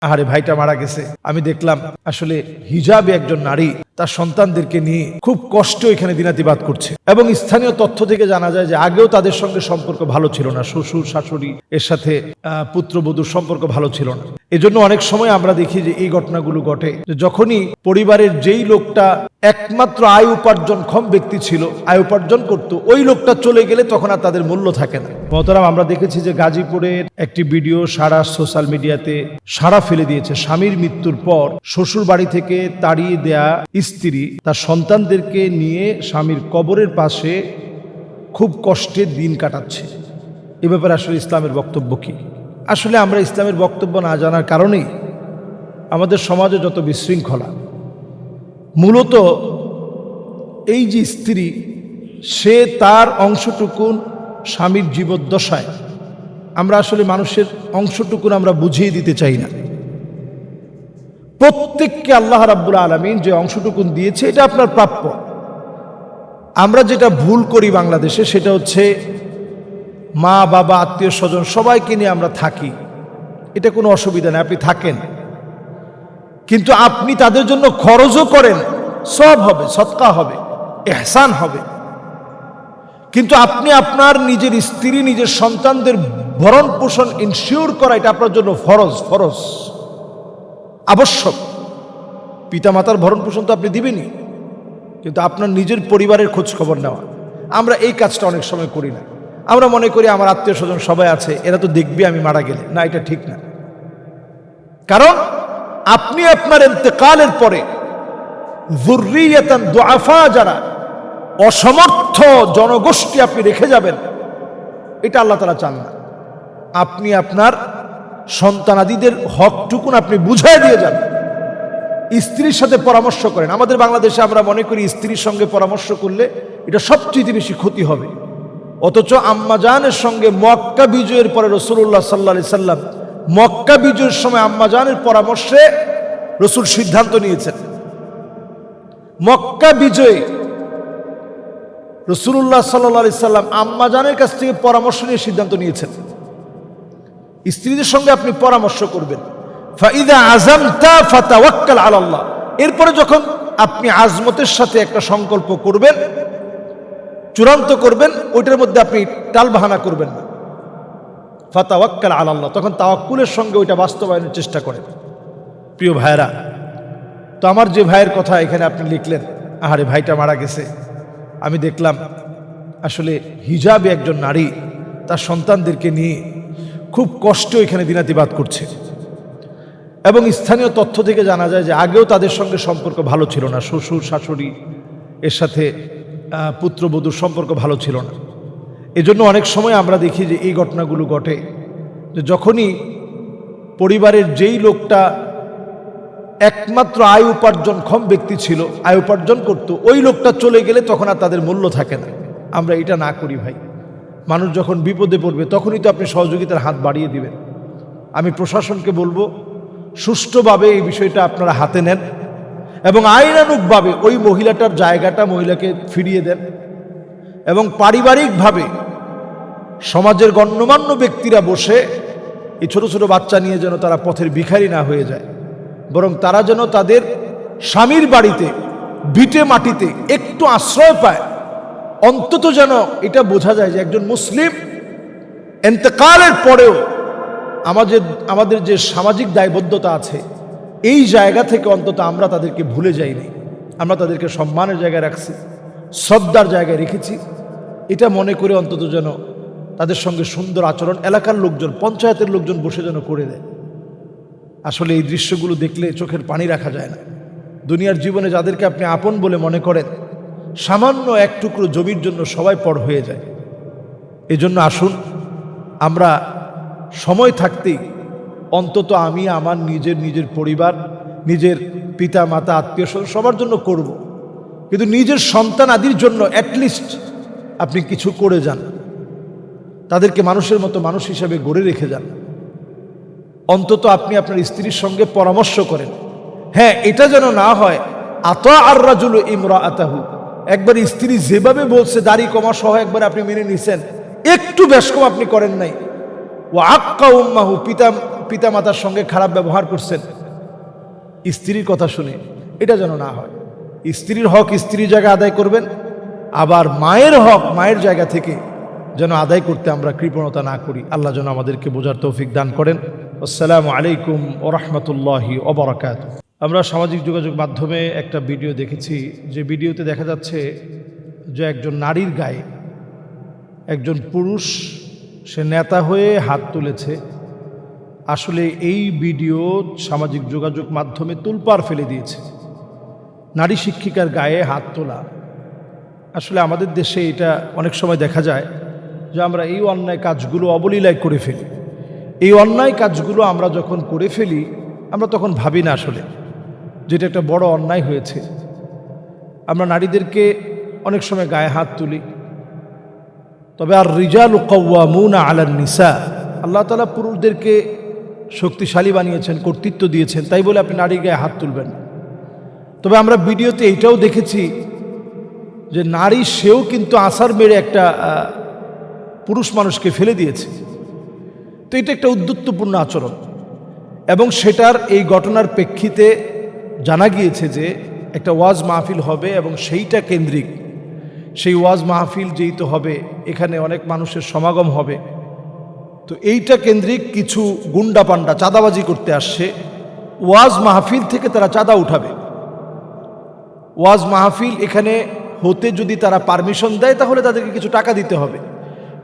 আহারে ভাইটা মারা গেছে। আমি দেখলাম আসলে হিজাবে একজন নারী তার সন্তানদেরকে নিয়ে খুব কষ্ট এখানে দিনাতিবাদ করছে, এবং স্থানীয় তথ্য থেকে জানা যায় যে আগেও তাদের সঙ্গে সম্পর্ক ভালো ছিল না, শ্বশুর শাশুড়ি এর সাথে পুত্রবধূর সম্পর্ক ভালো ছিল না। এজন্য অনেক সময় আমরা দেখি যে এই ঘটনাগুলো ঘটে, যখনই পরিবারের যেই লোকটা একমাত্র আয় উপার্জনক্ষম ব্যক্তি ছিল, আয় উপার্জন করত, ওই লোকটা চলে গেলে তখন আর তাদের মূল্য থাকে না। মহতারাম, আমরা দেখেছি যে গাজীপুরের একটি ভিডিও সারা সোশ্যাল মিডিয়াতে সারা ফেলে দিয়েছে। স্বামীর মৃত্যুর পর শ্বশুর বাড়ি থেকে তাড়িয়ে দেয়া স্ত্রী তার সন্তানদেরকে নিয়ে স্বামীর কবরের পাশে খুব কষ্টে দিন কাটাচ্ছে। এ ব্যাপারে আসলে ইসলামের বক্তব্য কি? আসলে আমরা ইসলামের বক্তব্য না জানার কারণেই আমাদের সমাজে যত বিশৃঙ্খলা। মূলত এই যে স্ত্রী, সে তার অংশটুকুন স্বামীর জীবদ্দশায় আমরা আসলে মানুষের অংশটুকুন আমরা বুঝিয়ে দিতে চাই না। প্রত্যেককে আল্লাহ রাব্বুল আলামিন যে অংশটুকুন দিয়েছে এটা আপনার প্রাপ্য। আমরা যেটা ভুল করি বাংলাদেশে সেটা হচ্ছে মা বাবা আত্মীয় স্বজন সবাইকে নিয়ে আমরা থাকি, এটা কোনো অসুবিধা নেই, আপনি থাকেন, কিন্তু আপনি তাদের জন্য খরচও করেন, সব হবে, সদকা হবে, ইহসান হবে, কিন্তু আপনি আপনার নিজের স্ত্রী নিজের সন্তানদের ভরণ পোষণ ইনশিওর করা এটা আপনার জন্য ফরজ আবশ্যক। পিতামাতার ভরণ পোষণ তো আপনি দিবেনই, কিন্তু আপনার নিজের পরিবারের খোঁজ খবর নেওয়া, আমরা এই কাজটা অনেক সময় করি না। আমরা মনে করি আমার আত্মীয় স্বজন সবাই আছে, এরা তো দেখবে আমি মারা গেলে। না, এটা ঠিক না। কারণ আপনি আপনার ইন্তেকালের পরে যুররিয়াতান দুআফা, যারা অসমর্থ জনগোষ্ঠী আপনি রেখে যাবেন, এটা আল্লাহ তাআলা চান না। আপনি আপনার সন্তানাদিদের হকটুকুন আপনি বুঝাই দিয়ে যান। স্ত্রীর সাথে পরামর্শ করেন। আমাদের বাংলাদেশে আমরা মনে করি স্ত্রীর সঙ্গে পরামর্শ করলে এটা সবচেয়ে বেশি ক্ষতি হবে, অথচ আম্মাজানের সঙ্গে মক্কা বিজয়ের পরে রাসূলুল্লাহ সাল্লাল্লাহু আলাইহি সাল্লাম মক্কা বিজয়ের সময় আম্মাজানের পরামর্শে রাসূল সিদ্ধান্ত নিয়েছেন। মক্কা বিজয়ে রাসূলুল্লাহ সাল্লাল্লাহু আলাইহি সাল্লাম আম্মাজানের কাছ থেকে পরামর্শ নিয়ে সিদ্ধান্ত নিয়েছেন স্ত্রীদের সঙ্গে আপনি পরামর্শ করবেন। ফাইদা আযামতা ফাতাওয়াক্কাল আলাল্লাহ, এরপরে যখন আপনি আজমতের সাথে একটা সংকল্প করবেন, চূড়ান্ত করবেন, ওইটার মধ্যে আপনি টালবাহানা করবেন না। ফাতাওয়াক্কাল আলাল্লাহ, তখন তাওয়াক্কুলের সঙ্গে ওইটা বাস্তবায়নের চেষ্টা করেন। প্রিয় ভাইরা, তো আমার যে ভাইয়ের কথা এখানে আপনি লিখলেন, আহারে ভাইটা মারা গেছে। আমি দেখলাম আসলে হিজাবে একজন নারী তার সন্তানদেরকে নিয়ে খুব কষ্ট এখানে দিনাতিবাদ করছে, এবং স্থানীয় তথ্য থেকে জানা যায় যে আগেও তাদের সঙ্গে সম্পর্ক ভালো ছিল না, শ্বশুর শাশুড়ি এর সাথে পুত্রবধূর সম্পর্ক ভালো ছিল না। এজন্য অনেক সময় আমরা দেখি যে এই ঘটনাগুলো ঘটে, যে যখনই পরিবারের যেই লোকটা একমাত্র আয় উপার্জনক্ষম ব্যক্তি ছিল, আয় উপার্জন করত, ওই লোকটা চলে গেলে তখন আর তাদের মূল্য থাকে না। আমরা এটা না করি ভাই। মানুষ যখন বিপদে পড়বে তখনই তো আপনি সহযোগিতার হাত বাড়িয়ে দিবেন। আমি প্রশাসনকে বলবো, সুষ্ঠুভাবে এই বিষয়টা আপনারা হাতে নেন এবং আইনানুগভাবে ওই মহিলাটার জায়গাটা মহিলাকে ফিরিয়ে দেন, এবং পারিবারিকভাবে সমাজের গণ্যমান্য ব্যক্তিরা বসে এই ছোট ছোট বাচ্চা নিয়ে যেন তারা পথের ভিখারি না হয়ে যায়, বরং তারা যেন তাদের স্বামীর বাড়িতে ভিটে মাটিতে একটু আশ্রয় পায়। অন্তত যেন এটা বোঝা যায় যে একজন মুসলিম ইন্তেকালের পরেও আমাদের যে সামাজিক দায়বদ্ধতা আছে, এই জায়গা থেকে অন্তত আমরা তাদেরকে ভুলে যাইনি, আমরা তাদেরকে সম্মানের জায়গায় রাখছি, শ্রদ্ধার জায়গায় রেখেছি। এটা মনে করে অন্তত যেন তাদের সঙ্গে সুন্দর আচরণ এলাকার লোকজন, পঞ্চায়েতের লোকজন বসে যেন করে দেয়। আসলে এই দৃশ্যগুলো দেখলে চোখের পানি রাখা যায় না। দুনিয়ার জীবনে যাদেরকে আপনি আপন বলে মনে করেন, সামান্য এক টুকরো জমির জন্য সবাই পর হয়ে যায়। এজন্য আসুন আমরা সময় থাকতেই অন্তত আমি আমার নিজের পরিবার, নিজের পিতা মাতা আত্মীয় স্বজন সবার জন্য করব, কিন্তু নিজের সন্তান আদির জন্য অ্যাটলিস্ট আপনি কিছু করে যান, তাদেরকে মানুষের মতো মানুষ হিসেবে গড়ে রেখে যান। অন্তত আপনি আপনার স্ত্রীর সঙ্গে পরামর্শ করেন। হ্যাঁ, এটা যেন না হয় আতা আর রাজুল ইমরাআতাহু, একবার স্ত্রী যেভাবে বলছে দাড়ি কমা সহ একবার আপনি মেনে নিছেন, একটু বেশ কম আপনি করেন নাই। ও আক্কা উম্মাহু, পিতামাতার সঙ্গে খারাপ ব্যবহার করছেন স্ত্রীর কথা শুনে, এটা যেন না হয়। স্ত্রীর হক স্ত্রীর জায়গায় আদায় করবেন, আবার মায়ের হক মায়ের জায়গা থেকে যেন আদায় করতে আমরা কৃপণতা না করি। আল্লাহ যেন আমাদেরকে বোঝার তৌফিক দান করেন। আসসালামু আলাইকুম ওয়া রাহমাতুল্লাহি ওয়া বারাকাতুহু। আমরা সামাজিক যোগাযোগ মাধ্যমে একটা ভিডিও দেখেছি, যে ভিডিওতে দেখা যাচ্ছে যে একজন নারীর গায়ে একজন পুরুষ সে নেতা হয়ে হাত তুলেছে। আসলে এই ভিডিও সামাজিক যোগাযোগ মাধ্যমে তোলপাড় ফেলে দিয়েছে। নারী শিক্ষিকার গায়ে হাত তোলা, আসলে আমাদের দেশে এটা অনেক সময় দেখা যায় যে আমরা এই অন্যায় কাজগুলো অবলীলায় করে ফেলি। এই অন্যায় কাজগুলো আমরা যখন করে ফেলি আমরা তখন ভাবি না আসলে যেটা একটা বড় অন্যায় হয়েছে। আমরা নারীদেরকে অনেক সময় গায়ে হাত তুলি, তবে আর রিজালু কাওয়ামুনা আলান নিসা, আল্লাহ তাআলা পুরুষদেরকে শক্তিশালী বানিয়েছেন, কর্তৃত্ব দিয়েছেন, তাই বলে আপনি নারীর গায়ে হাত তুলবেন। তবে আমরা ভিডিওতে এইটাও দেখেছি যে নারী সেও কিন্তু আছাড় মেরে একটা পুরুষ মানুষকে ফেলে দিয়েছে। তো এটা একটা উদ্ধত্তপূর্ণ আচরণ, এবং সেটার এই ঘটনার প্রেক্ষিতে জানা গিয়েছে যে একটা ওয়াজ মাহফিল হবে এবং সেইটা কেন্দ্রিক, সেই ওয়াজ মাহফিল যেহেতু হবে এখানে অনেক মানুষের সমাগম হবে, তো এইটা কেন্দ্রিক কিছু গুন্ডা পান্ডা চাঁদাবাজি করতে আসছে। ওয়াজ মাহফিল থেকে তারা চাঁদা উঠাবে। ওয়াজ মাহফিল এখানে হতে যদি তারা পারমিশন দেয় তাহলে তাদেরকে কিছু টাকা দিতে হবে।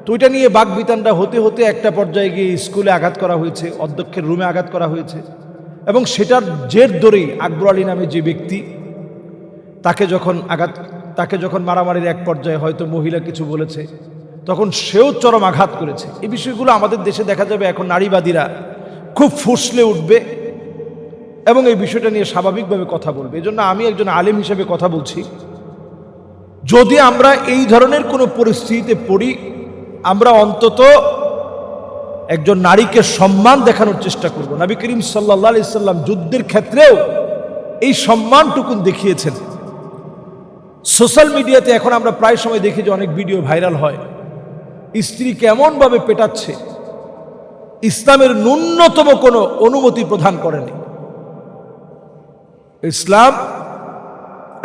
তো ওইটা নিয়ে বাকবিতানটা হতে হতে একটা পর্যায়ে গিয়ে স্কুলে আঘাত করা হয়েছে, অধ্যক্ষের রুমে আঘাত করা হয়েছে, এবং সেটার জের ধরেই আকবর আলী নামে যে ব্যক্তি তাকে যখন মারামারির এক পর্যায়ে হয়তো মহিলা কিছু বলেছে, তখন সেও চরম আঘাত করেছে। এই বিষয়গুলো আমাদের দেশে দেখা যাবে এখন নারীবাদীরা খুব ফুসলে উঠবে এবং এই বিষয়টা নিয়ে স্বাভাবিকভাবে কথা বলবে। এজন্য আমি একজন আলেম হিসেবে কথা বলছি, যদি আমরা এই ধরনের কোনো পরিস্থিতিতে পড়ি, আমরা অন্তত একজন নারীকে সম্মান দেখানোর চেষ্টা করব। নবী করিম সাল্লাল্লাহু আলাইহি সাল্লাম যুদ্ধের ক্ষেত্রেও এই সম্মানটুকুন দেখিয়েছেন। সোশ্যাল মিডিয়াতে এখন আমরা প্রায় সময় দেখি যে অনেক ভিডিও ভাইরাল হয়, স্ত্রী কেমনভাবে পেটাচ্ছে, ইসলামের ন্যূনতম কোনো অনুমতি প্রদান করেনি। ইসলাম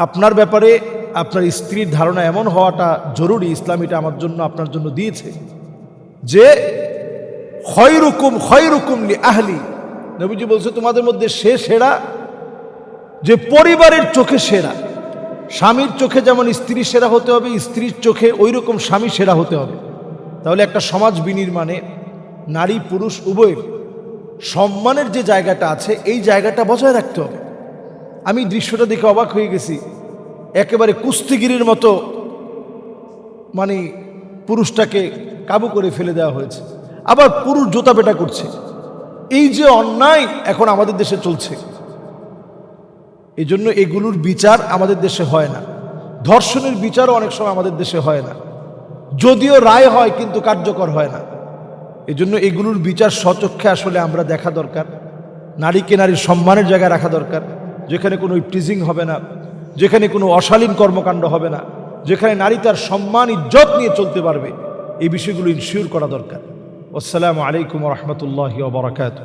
আপনার ব্যাপারে আপনার স্ত্রীর ধারণা এমন হওয়াটা জরুরি, ইসলাম এটা আমার জন্য আপনার জন্য দিয়েছে যে খয়রুকুম লি আহলি, নবীজি বলছে তোমাদের মধ্যে সে সেরা যে পরিবারের চোখে সেরা। স্বামীর চোখে যেমন স্ত্রী সেরা হতে হবে, স্ত্রীর চোখে ওই রকম স্বামী সেরা হতে হবে। তাহলে একটা সমাজ বিনির্মাণে নারী পুরুষ উভয়ের সম্মানের যে জায়গাটা আছে এই জায়গাটা বজায় রাখতে হবে। আমি দৃশ্যটা দেখে অবাক হয়ে গেছি, একেবারে কুস্তিগিরির মতো মানে পুরুষটাকে কাবু করে ফেলে দেওয়া হয়েছে, আবার পুরুষ জোতা পেটা করছে। এই যে অন্যায় এখন আমাদের দেশে চলছে, এই জন্য এগুলোর বিচার আমাদের দেশে হয় না। ধর্ষণের বিচারও অনেক সময় আমাদের দেশে হয় না, যদিও রায় হয় কিন্তু কার্যকর হয় না। এই জন্য এগুলোর বিচার স্বচক্ষে আসলে আমরা দেখা দরকার। নারীকে নারীর সম্মানের জায়গায় রাখা দরকার, যেখানে কোনো টিজিং হবে না, যেখানে কোনো অশালীন কর্মকাণ্ড হবে না, যেখানে নারী তার সম্মান ইজ্জত নিয়ে চলতে পারবে, এই বিষয়গুলো ইনশিওর করা দরকার। আসসালামু আলাইকুম ওয়া রাহমাতুল্লাহি ওয়া বারাকাতুহু।